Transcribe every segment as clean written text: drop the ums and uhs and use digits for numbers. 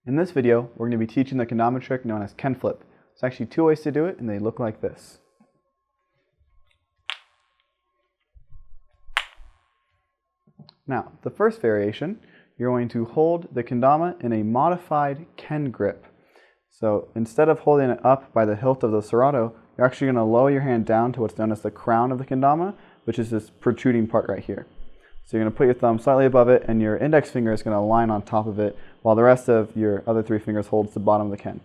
In this video, we're going to be teaching the kendama trick known as Ken flip. There's actually two ways to do it, and they look like this. Now, the first variation, you're going to hold the kendama in a modified Ken grip. So instead of holding it up by the hilt of the serrato, you're actually going to lower your hand down to what's known as the crown of the kendama, which is this protruding part right here. So you're going to put your thumb slightly above it, and your index finger is going to align on top of it, while the rest of your other three fingers holds the bottom of the ken.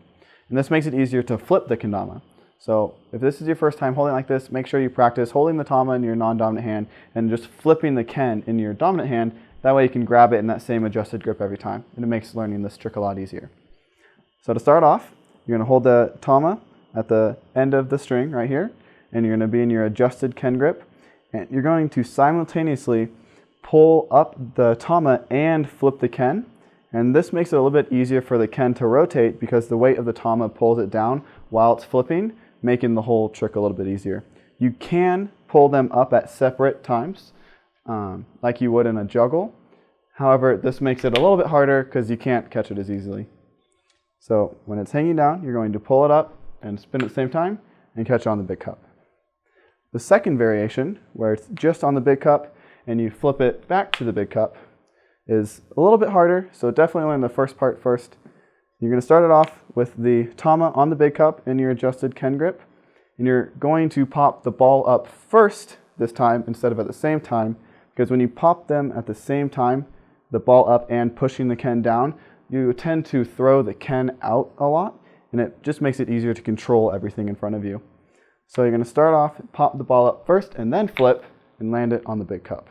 And this makes it easier to flip the kendama. So if this is your first time holding like this, make sure you practice holding the tama in your non-dominant hand and just flipping the ken in your dominant hand. That way you can grab it in that same adjusted grip every time, and it makes learning this trick a lot easier. So to start off, you're going to hold the tama at the end of the string right here, and you're going to be in your adjusted ken grip, and you're going to simultaneously pull up the tama and flip the ken. And this makes it a little bit easier for the ken to rotate because the weight of the tama pulls it down while it's flipping, making the whole trick a little bit easier. You can pull them up at separate times, like you would in a juggle. However, this makes it a little bit harder because you can't catch it as easily. So when it's hanging down, you're going to pull it up and spin at the same time and catch it on the big cup. The second variation, where it's just on the big cup and you flip it back to the big cup, is a little bit harder, so definitely learn the first part first. You're going to start it off with the tama on the big cup in your adjusted ken grip, and you're going to pop the ball up first this time instead of at the same time, because when you pop them at the same time, the ball up and pushing the ken down, you tend to throw the ken out a lot, and it just makes it easier to control everything in front of you. So you're going to start off, pop the ball up first, and then flip and land it on the big cup.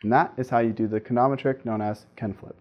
And that is how you do the kendama trick known as Ken flip.